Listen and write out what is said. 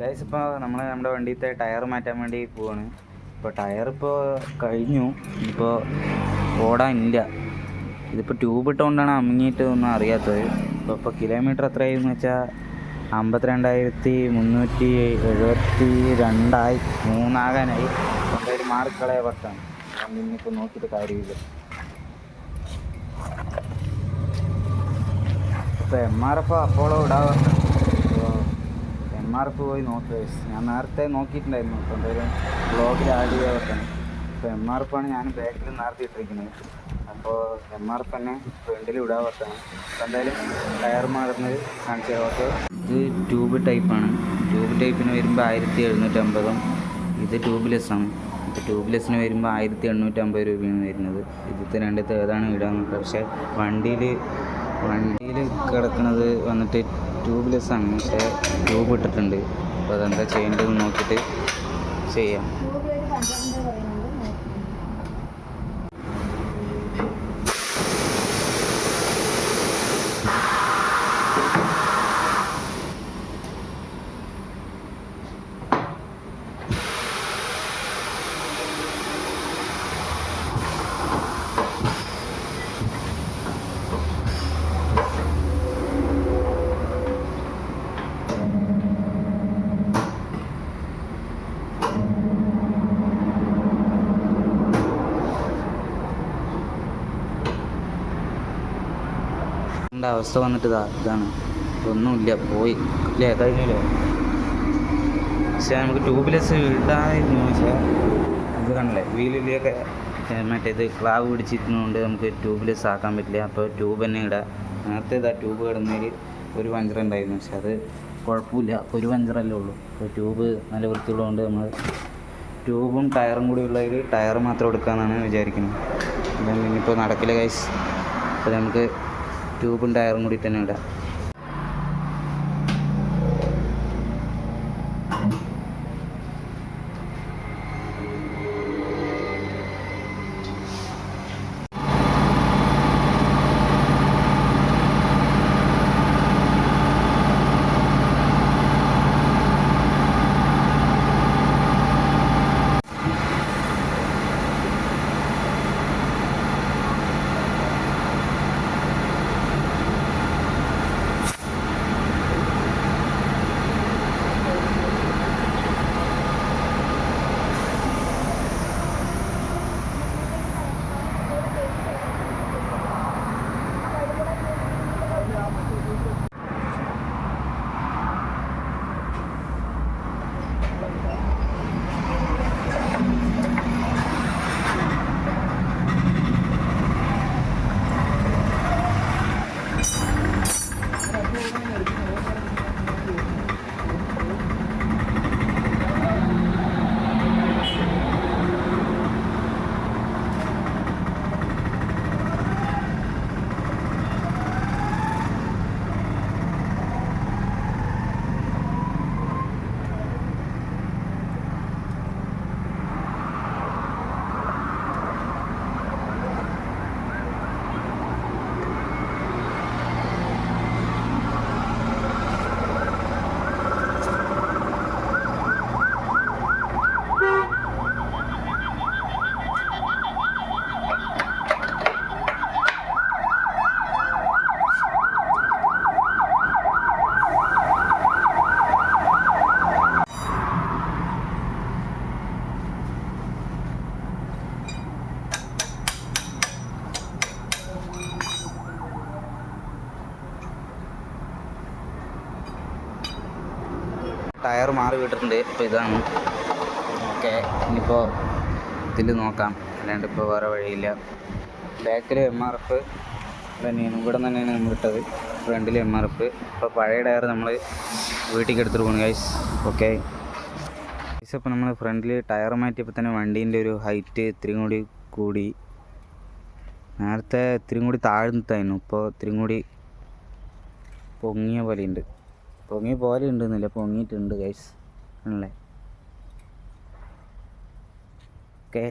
Guys ഇപ്പോൾ നമ്മുടെ വണ്ടിയിലത്തെ tyre മാറ്റാൻ വേണ്ടി പോവാണ്. ഇപ്പോൾ ടയർ ഇപ്പോൾ കഴിഞ്ഞു, ഇപ്പോൾ ഓടാനില്ല. ഇതിപ്പോൾ ട്യൂബ് ഇട്ടുകൊണ്ടാണ് അമുങ്ങിയിട്ട് ഒന്നും അറിയാത്തത്. ഇപ്പോൾ കിലോമീറ്റർ എത്രയായെന്ന് വെച്ചാൽ 52,372 ആകാനായി. എന്തായാലും മാറിക്കളയ പറ്റാണ്. അതുകൊണ്ട് ഇന്നിപ്പോൾ നോക്കിയിട്ട് കാര്യമില്ല. ഇപ്പോൾ MRF അപ്പോളോ ഇടാറുണ്ട്. MRF പോയി നോക്കുക. ഞാൻ നേരത്തെ നോക്കിയിട്ടുണ്ടായിരുന്നു. ഇപ്പോൾ എന്തായാലും ബ്ലോഗിൽ ആഡ് ചെയ്യാൻ വെക്കണം. ഇപ്പോൾ MRF ആണ് ഞാൻ ബാക്കിൽ നേരത്തെ ഇട്ടിരിക്കുന്നത്. അപ്പോൾ MRF തന്നെ ഫ്രണ്ടിൽ ഇടാൻ വെക്കണം. അപ്പോൾ എന്തായാലും ടയർ മാറുന്നത് കാണിച്ചു തരാം. ഓക്കെ, ഇത് ട്യൂബ് ടൈപ്പാണ്. ട്യൂബ് ടൈപ്പിന് വരുമ്പോൾ 1750. ഇത് ട്യൂബ്ലെസ് ആണ്. ഇപ്പോൾ ട്യൂബ്ലെസ്സിന് വരുമ്പോൾ 1850 രൂപയാണ് വരുന്നത്. ഇതിലത്തെ രണ്ടത്തെ ഏതാണ് ഇടാൻ നോക്കുക. പക്ഷേ വണ്ടിയിൽ കിടക്കുന്നത് വന്നിട്ട് ട്യൂബ്ലെസ് ആണ്, പക്ഷേ ട്യൂബ് ഇട്ടിട്ടുണ്ട്. അപ്പോൾ അതെന്താ ചെയ്യേണ്ടതെന്ന് നോക്കിയിട്ട് ചെയ്യാം. അവസ്ഥ വന്നിട്ട് ഇതാണ്, ഒന്നുമില്ല, പോയി ഇല്ലേ, കഴിഞ്ഞില്ലേ. പക്ഷേ നമുക്ക് ട്യൂബ്ലെസ് ഇടാമായിരുന്നു. പക്ഷേ ഇത് കണ്ടില്ലേ, വീലിലൊക്കെ മറ്റേത് ക്ലാവ് പിടിച്ചിരുന്നതുകൊണ്ട് നമുക്ക് ട്യൂബ്ലെസ് ആക്കാൻ പറ്റില്ല. അപ്പോൾ ട്യൂബ് തന്നെ ഇടാം. നേരത്തെ ട്യൂബ് കിടന്നതിൽ ഒരു പഞ്ചർ ഉണ്ടായിരുന്നു, പക്ഷെ അത് കുഴപ്പമില്ല, ഒരു പഞ്ചറല്ലേ ഉള്ളൂ. അപ്പോൾ ട്യൂബ് നല്ല വൃത്തിയുള്ളതുകൊണ്ട് നമ്മൾ ട്യൂബും ടയറും കൂടി ഉള്ളതിൽ ടയർ മാത്രം എടുക്കാമെന്നാണ് വിചാരിക്കുന്നത്. ഇനിയിപ്പോൾ നടക്കില്ല ഗൈസ്. അപ്പോൾ നമുക്ക് ട്യൂബും ടയറും കൂടി തന്നെ ഇടാം. ടയർ മാറി വിട്ടിട്ടുണ്ട്. ഇപ്പോൾ ഇതാണ്. ഓക്കെ, ഇനിയിപ്പോൾ ഇതിൽ നോക്കാം, അല്ലാണ്ട് ഇപ്പോൾ വേറെ വഴിയില്ല. ബാക്കിൽ MRF തന്നെയാണ്, ഇവിടെ തന്നെയാണ് നമ്മൾ ഇട്ടത്. ഫ്രണ്ടിൽ MRF. ഇപ്പോൾ പഴയ ടയർ നമ്മൾ വീട്ടിലേക്ക് എടുത്തിട്ട് പോകണം ഗൈസ്. ഓക്കെ ഗൈസ്, അപ്പോൾ നമ്മൾ ഫ്രണ്ടിൽ ടയർ മാറ്റിയപ്പോൾ തന്നെ വണ്ടീൻ്റെ ഒരു ഹൈറ്റ് ഇത്തിരി കൂടി. നേരത്തെ ഇത്തിരി കൂടി താഴ്ന്നിട്ടായിരുന്നു, ഇപ്പോൾ ഇത്തിരി കൂടി പൊങ്ങിയ പോലെയുണ്ട്. ഉണ്ടെന്നില്ല, പൊങ്ങിയിട്ടുണ്ട് ഗൈസ്, ആണല്ലേ. ഓക്കെ.